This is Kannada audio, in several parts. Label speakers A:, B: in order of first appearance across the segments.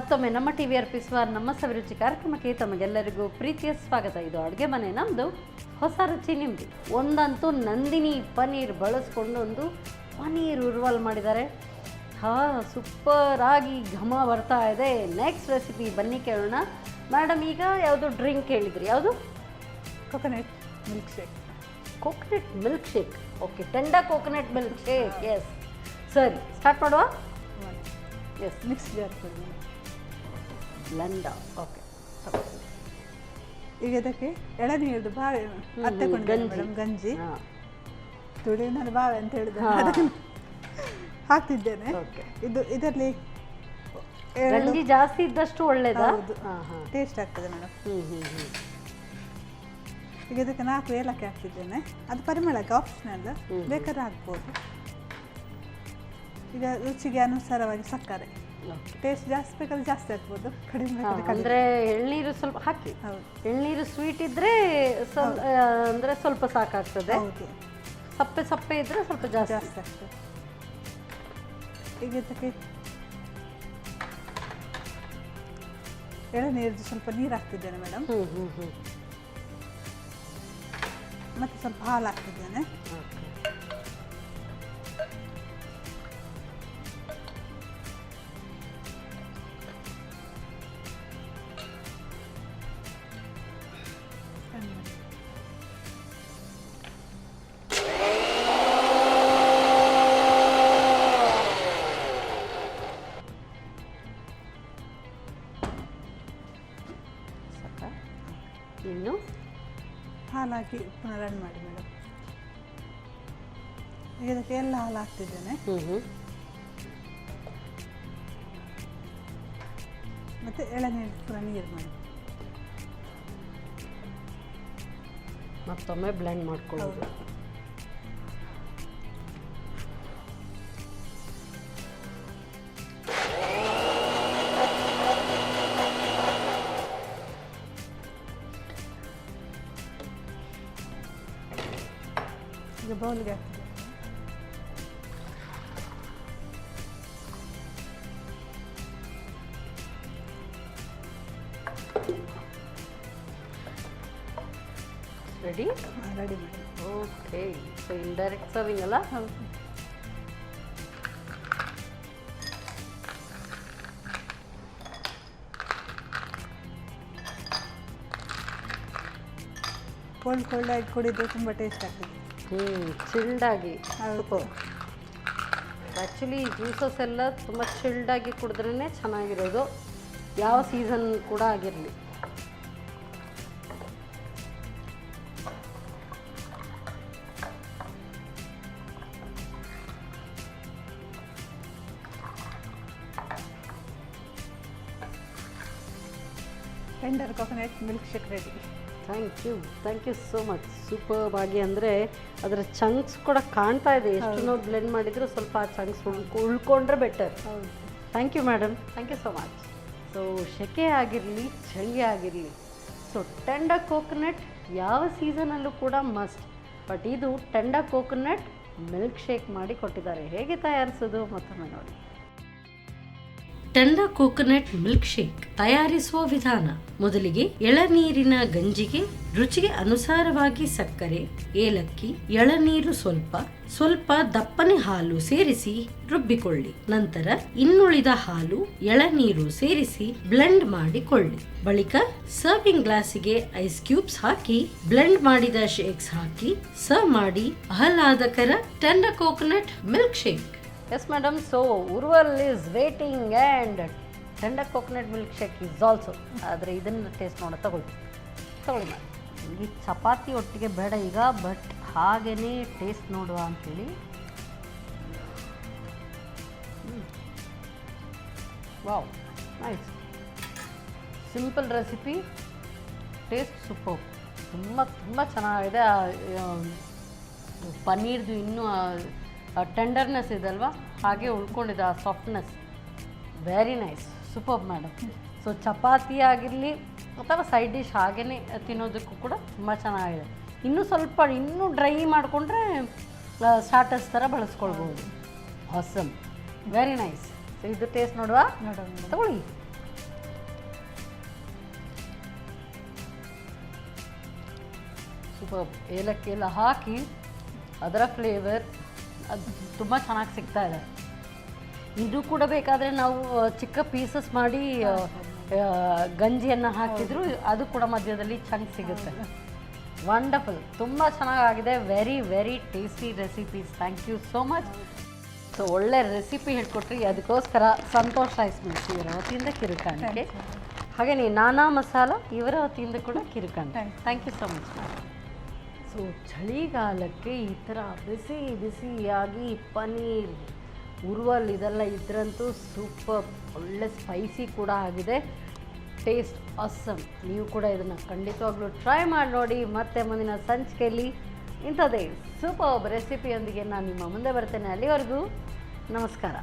A: ಮತ್ತೊಮ್ಮೆ ನಮ್ಮ TVR ಸ್ವಾರ್ ನಮ್ಮ ಸವಿರುಚಿ ಕಾರ್ಯಕ್ರಮಕ್ಕೆ ತಮಗೆಲ್ಲರಿಗೂ ಪ್ರೀತಿಯ ಸ್ವಾಗತ. ಇದು ಅಡುಗೆ ಮನೆ ನಮ್ಮದು, ಹೊಸ ರುಚಿ ನಿಮ್ಮದು. ಒಂದಂತೂ ನಂದಿನಿ ಪನ್ನೀರ್ ಬಳಸ್ಕೊಂಡು ಒಂದು ಪನ್ನೀರ್ ಉರ್ವಲ್ ಮಾಡಿದ್ದಾರೆ. ಸೂಪರ್ ಆಗಿ ಘಮ ಬರ್ತಾ ಇದೆ. ನೆಕ್ಸ್ಟ್ ರೆಸಿಪಿ ಬನ್ನಿ ಕೇಳೋಣ. ಮೇಡಮ್, ಈಗ ಯಾವುದು ಡ್ರಿಂಕ್ ಹೇಳಿದ್ರಿ? ಯಾವುದು?
B: Coconut milk shake.
A: Coconut milk shake. Okay, tender coconut milk shake. Yes, ಸರಿ, ಸ್ಟಾರ್ಟ್ ಮಾಡುವ. ಎಸ್,
B: ಮಿಕ್ಸ್ ಜಾರ್ ಕೊಡಿ.
A: ಬ್ಲೆಂಡ. ಓಕೆ,
B: ಈಗ ಇದಕ್ಕೆ ಎಳನೀರ್ದು ಬಾವೆ ಅತ್ತೆ ಮೇಡಮ್, ಗಂಜಿ ತುಳಿ ನಾನು ಬಾವೆ ಅಂತ ಹೇಳಿದೆ, ಅದನ್ನು ಹಾಕ್ತಿದ್ದೇನೆ. ಇದರಲ್ಲಿ
A: ಗಂಜಿ ಜಾಸ್ತಿ ಇದ್ದಷ್ಟು ಒಳ್ಳೇದು,
B: ಟೇಸ್ಟ್ ಆಗ್ತದೆ ಮೇಡಮ್. ಈಗ ಇದಕ್ಕೆ 4 ಏಲಕ್ಕಿ ಹಾಕ್ತಿದ್ದೇನೆ. ಅದು ಪರಿಮಳಕ್ಕೆ ಆಪ್ಷನಲ್, ಬೇಕಾದ್ರೆ ಹಾಕ್ಬೋದು. ಈಗ ರುಚಿಗೆ ಅನುಸಾರವಾಗಿ ಸಕ್ಕರೆ, ಟೇಸ್ಟ್ ಜಾಸ್ತಿ ಬೇಕಾದ್ರೆ ಜಾಸ್ತಿ ಹಾಕ್ಬೋದು, ಕಡಿಮೆ
A: ಅಂದರೆ ಎಳ್ನೀರು ಸ್ವಲ್ಪ ಹಾಕಿ. ಎಳ್ನೀರು ಸ್ವೀಟ್ ಇದ್ದರೆ ಅಂದರೆ ಸ್ವಲ್ಪ ಸಾಕಾಗ್ತದೆ.
B: ಹೌದು,
A: ಸಪ್ಪೆ ಸಪ್ಪೆ ಇದ್ದರೆ ಸ್ವಲ್ಪ ಜಾಸ್ತಿ
B: ಆಗ್ತದೆ. ಈಗ ಇದಕ್ಕೆ ಎಳನೀರು ಸ್ವಲ್ಪ ನೀರು ಹಾಕ್ತಿದ್ದೇನೆ ಮೇಡಮ್. ಮತ್ತೆ ಸ್ವಲ್ಪ ಹಾಲು ಹಾಕ್ತಿದ್ದೇನೆ.
A: ಇನ್ನು
B: ಹಾಲು ಹಾಕಿ ಪುನಃ ರನ್ ಮಾಡಿ ಮೇಡಮ್. ಈಗ ಇದಕ್ಕೆ ಎಲ್ಲ ಹಾಲು ಹಾಕ್ತಿದ್ದೇನೆ. ಮತ್ತೆ ಎಳನೀರು ಪುನಃ ನೀರು ಮಾಡಿ
A: ಮತ್ತೊಮ್ಮೆ ಬ್ಲೆಂಡ್ ಮಾಡ್ಕೊಳ್ಳೋದು.
B: ಈಗ ಬೌಲ್ಗೆ ಹಾಕ್ತಿದ್ದೇನೆ.
A: ರೆಡಿ
B: ರೆಡಿ ಮಾಡಿ.
A: ಓಕೆ, ಸೊ ಇಂಡೈರೆಕ್ಟ್ ಸರ್ವಿಂಗ್ ಅಲ್ಲ?
B: ಹೌದು. ಕೋಲ್ಡ್ ಆಗಿ ಕುಡಿದು ತುಂಬ ಟೇಸ್ಟ್ ಆಗ್ತದೆ.
A: ಚಿಲ್ಡಾಗಿ. ಆ್ಯಕ್ಚುಲಿ ಜ್ಯೂಸಸ್ ಎಲ್ಲ ತುಂಬ ಚಿಲ್ಡಾಗಿ ಕುಡಿದ್ರೇ ಚೆನ್ನಾಗಿರೋದು, ಯಾವ ಸೀಸನ್ ಕೂಡ ಆಗಿರಲಿ.
B: Tender coconut milk shake ready.
A: Thank you so much. Super ಆಗಿ, ಅಂದರೆ ಅದರ ಚಂಕ್ಸ್ ಕೂಡ ಕಾಣ್ತಾ ಇದೆ. ಎಷ್ಟು ನಾವು ಬ್ಲೆಂಡ್ ಮಾಡಿದರೂ ಸ್ವಲ್ಪ ಆ ಚಂಕ್ಸ್ ಉಳ್ಕೊಂಡ್ರೆ ಬೆಟರ್.
B: ಹೌದು.
A: Thank you madam, thank you so much. So ಸೆಕೆ ಆಗಿರಲಿ, ಚಳಿ ಆಗಿರಲಿ, ಸೊ ಟೆಂಡ ಕೋಕೋನಟ್ ಯಾವ ಸೀಸನಲ್ಲೂ ಕೂಡ ಮಸ್ಟ್. ಬಟ್ ಇದು ಟೆಂಡ ಕೋಕೋನಟ್ ಮಿಲ್ಕ್ ಶೇಕ್ ಮಾಡಿ ಕೊಟ್ಟಿದ್ದಾರೆ. ಹೇಗೆ ತಯಾರಿಸೋದು ಮತ್ತೊಮ್ಮೆ ನೋಡಿ. ಟೆಂಡ ಕೋಕೋನಟ್ ಮಿಲ್ಕ್ ಶೇಕ್ ತಯಾರಿಸುವ ವಿಧಾನ: ಮೊದಲಿಗೆ ಎಳನೀರಿನ ಗಂಜಿಗೆ ರುಚಿಗೆ ಅನುಸಾರವಾಗಿ ಸಕ್ಕರೆ, ಏಲಕ್ಕಿ, ಎಳನೀರು ಸ್ವಲ್ಪ ದಪ್ಪನೆ ಹಾಲು ಸೇರಿಸಿ ರುಬ್ಬಿಕೊಳ್ಳಿ. ನಂತರ ಇನ್ನುಳಿದ ಹಾಲು, ಎಳನೀರು ಸೇರಿಸಿ ಬ್ಲೆಂಡ್ ಮಾಡಿಕೊಳ್ಳಿ. ಬಳಿಕ ಸರ್ವಿಂಗ್ ಗ್ಲಾಸಿಗೆ ಐಸ್ ಕ್ಯೂಬ್ಸ್ ಹಾಕಿ ಬ್ಲೆಂಡ್ ಮಾಡಿದ ಶೇಕ್ಸ್ ಹಾಕಿ ಸರ್ವ್ ಮಾಡಿ ಆಹ್ಲಾದಕರ tender coconut milk shake. Yes madam, so ಉರ್ವಲ್ is waiting and tender coconut milk shake is also. ಆದರೆ ಇದನ್ನು ಟೇಸ್ಟ್ ನೋಡ ತಗೊಳ್ಳಿ ಮೇಡಮ್. ಈ ಚಪಾತಿ ಒಟ್ಟಿಗೆ ಬೇಡ ಈಗ, ಬಟ್ ಹಾಗೇ ಟೇಸ್ಟ್ ನೋಡುವ ಅಂಥೇಳಿ. Wow, nice, simple recipe, taste super. ತುಂಬ ಚೆನ್ನಾಗಿದೆ. ಪನ್ನೀರ್ದು ಇನ್ನೂ ಟೆಂಡರ್ನೆಸ್ ಇದೆ ಅಲ್ವಾ, ಹಾಗೆ ಉಳ್ಕೊಂಡಿದೆ ಆ softness. Very nice, super madam. So chapati ಆಗಿರಲಿ ಅಥವಾ ಸೈಡ್ ಡಿಶ್ ಹಾಗೇ ತಿನ್ನೋದಕ್ಕೂ ಕೂಡ ತುಂಬ ಚೆನ್ನಾಗಿದೆ. ಇನ್ನೂ ಡ್ರೈ ಮಾಡಿಕೊಂಡ್ರೆ ಸ್ಟಾರ್ಟರ್ಸ್ ಥರ ಬಳಸ್ಕೊಳ್ಬೋದು. Awesome, very nice. ಸೊ ಇದು ಟೇಸ್ಟ್ ನೋಡುವ, ತಗೊಳ್ಳಿ. ಸೂಪರ್. ಏಲಕ್ಕಿ ಎಲ್ಲ ಹಾಕಿ ಅದರ ಫ್ಲೇವರ್ ಅದು ತುಂಬ ಚೆನ್ನಾಗಿ ಸಿಗ್ತಾ ಇದೆ. ಇದು ಕೂಡ ಬೇಕಾದರೆ ನಾವು ಚಿಕ್ಕ ಪೀಸಸ್ ಮಾಡಿ ಗಂಜಿಯನ್ನು ಹಾಕಿದ್ರು ಅದು ಕೂಡ ಮಧ್ಯದಲ್ಲಿ ಚಂಕ್ ಸಿಗುತ್ತೆ. ವಂಡರ್ಫುಲ್, ತುಂಬ ಚೆನ್ನಾಗಿದೆ. Very very tasty recipes. Thank you so much. So ಒಳ್ಳೆ ರೆಸಿಪಿ ಹೇಳ್ಕೊಟ್ರಿ, ಅದಕ್ಕೋಸ್ಕರ ಸಂತೋಷ್ ರೈಸ್ ಮಿಲ್ಸ್ ಇವರ ವತಿಯಿಂದ ಕಿರುಕಾಣಿಕೆ, ಹಾಗೆಯೇ ನಾನಾ ಮಸಾಲ ಇವರ ವತಿಯಿಂದ ಕೂಡ ಕಿರುಕಾಣಿಕೆ. Thank you so much. So ಚಳಿಗಾಲಕ್ಕೆ ಈ ಥರ ಬಿಸಿ ಬಿಸಿಯಾಗಿ ಪನ್ನೀರ್ ಉರುವಲ್ ಇದೆಲ್ಲ ಇದ್ರಂತೂ ಸೂಪರ್. ಒಳ್ಳೆ ಸ್ಪೈಸಿ ಕೂಡ ಆಗಿದೆ, ಟೇಸ್ಟ್ ಆಸಮ್. ನೀವು ಕೂಡ ಇದನ್ನು ಖಂಡಿತವಾಗ್ಲೂ ಟ್ರೈ ಮಾಡಿ ನೋಡಿ. ಮತ್ತೆ ಮುಂದಿನ ಸಂಚಿಕೆಯಲ್ಲಿ ಇಂಥದ್ದೇ ಸೂಪರ್ ರೆಸಿಪಿಯೊಂದಿಗೆ ನಾನು ನಿಮ್ಮ ಮುಂದೆ ಬರ್ತೇನೆ. ಅಲ್ಲಿವರೆಗೂ ನಮಸ್ಕಾರ.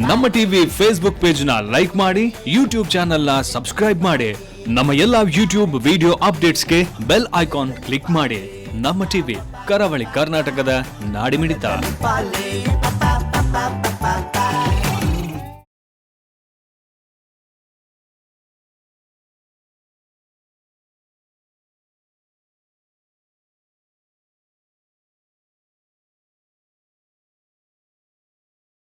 C: ನಮ್ಮ ಟಿವಿ ಫೇಸ್ಬುಕ್ ಪೇಜ್ ನ ಲೈಕ್ ಮಾಡಿ, ಯೂಟ್ಯೂಬ್ ಚಾನೆಲ್ ನ ಸಬ್ಸ್ಕ್ರೈಬ್ ಮಾಡಿ, ನಮ್ಮ ಎಲ್ಲಾ ಯೂಟ್ಯೂಬ್ ವಿಡಿಯೋ ಅಪ್ಡೇಟ್ಸ್ಗೆ ಬೆಲ್ ಐಕಾನ್ ಕ್ಲಿಕ್ ಮಾಡಿ. ನಮ್ಮ ಟಿವಿ, ಕರಾವಳಿ ಕರ್ನಾಟಕದ ನಾಡಿಮಿಡಿತ.